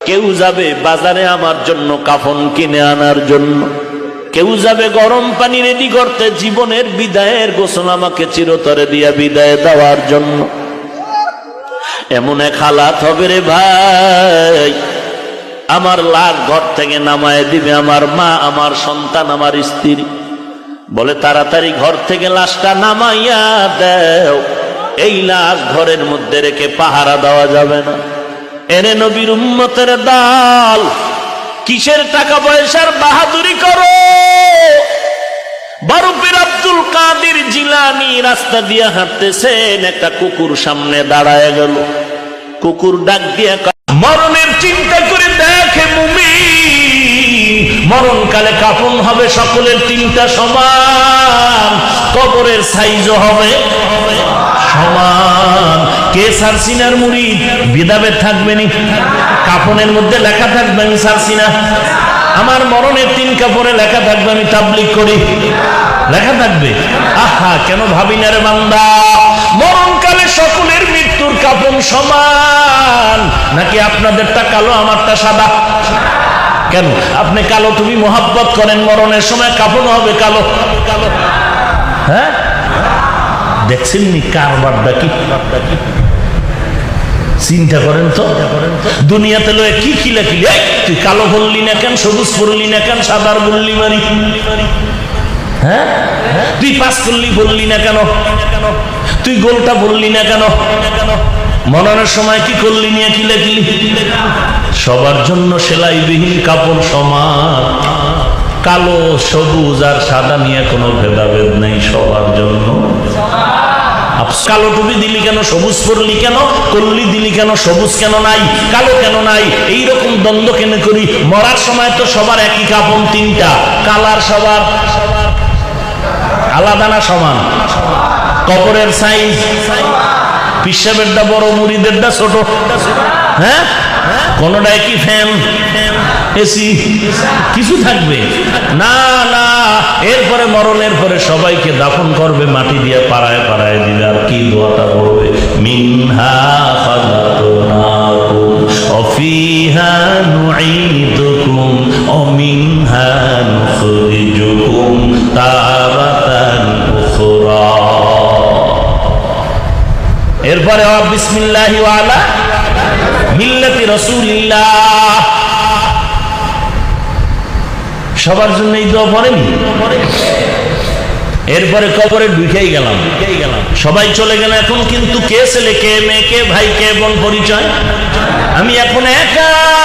কেউ যাবে বাজারে আমার জন্য কাফন কিনে আনার জন্য, কেউ যাবে গরম পানি রেডি করতে জীবনের বিদায়ের গোসল আমাকে চিরতরে দিয়া বিদায় দেওয়ার জন্য। এমন এক হালাত হবে রে ভাই, আমার লাশ ঘর থেকে নামায় দিবে আমার মা, আমার সন্তান, আমার স্ত্রী। বলে তাড়াতাড়ি ঘর থেকে লাশটা নামাইয়া দেও, এই লাশ ঘরের মধ্যে রেখে পাহারা দেওয়া যাবে না। এনে নবীর উম্মতের দল, কিসের টাকা পয়সার বাহাদুরি করো? বারুপীর আব্দুল কাদের জিলানী রাস্তা দিয়ে হাঁটতেছেন, একটা কুকুর সামনে দাঁড়ায় গেল। কুকুর ডাক দিয়ে মরণের চিন্তা করে দেখে মুমিন, মরণকালে কাফন হবে সকলের তিনটা সমান, কবরের সাইজও হবে সমান। কে সারসিনার মুরিদ? বিদাবে থাকবে নি, কাফনের মধ্যে লেখা থাকবে আমি সারসিনা। আমার মরণের তিন কাপড়ে লেখা থাকবে আমি তাবলীগ করি, লেখা থাকবে। আহা, কেন ভাবি না রে বান্দা, মরণকালে সকলের মৃত্যুর কাফন সমান, নাকি আপনাদেরটা কালো আমারটা সাদা? কেন আপনি কালো, তুমি মোহাব্বত করেন, মরণের সময় কাফন হবে কালো। হ্যাঁ, দেখছেন নি কারবারটা কি? চিন্তা করেন তো, দুনিয়াতে লয়ে কি খিলাখিলি। তুই কালো বললি না কেন, সবুজ পড়লি না কেন, সাদার বললি মারি? হ্যাঁ, তুই পাস করলি বললি না কেন, তুই গোলটা বললি না কেন? মরণের সময় কি করলি নিয়ে খিলাখিলি? সবার জন্য সেলাইবিহীন কাপড় সমান, কালো সবুজ আর সাদা নিয়ে কোনো ভেদাভেদ নেই, সবার জন্য। কালো টুপি দিলি কেন, সবুজ পরলি কেন, করলি দিলি কেন, সবুজ কেন নাই, কালো কেন নাই? এইরকম দ্বন্দ্ব কেন করি? মরার সময় তো সবার একই কাপড়, তিনটা কালার, সবার আলাদা না সমান? কবরের সাইজ, পিসাবেরটা বড়, মুড়িদেরটা ছোট। হ্যাঁ, কোনটায় কি ফ্যান, এসি কিছু থাকবে না? না, এরপরে মরণের পরে সবাইকে দাফন করবে, মাটি দিয়ে পাড়ায় পাড়ায় দিবে। আর কি দোয়াটা বলবে? মিনহা খালাকনাকুম ওয়া ফিহা নুঈদুকুম ওয়া মিনহা নুখরিজুকুম তারাতান উখরা। এরপরে বিসমিল্লাহি ওয়া আলা মিল্লাতি রাসূলিল্লাহ। সবার জন্য এই দোয়া পড়েনি? এরপরে কবরে ঢুকেই গেলাম, সবাই চলে গেল। এখন কিন্তু কে ছেলে, কে মেয়ে, কে ভাই, কে বোন পরিচয়? আমি এখন একা।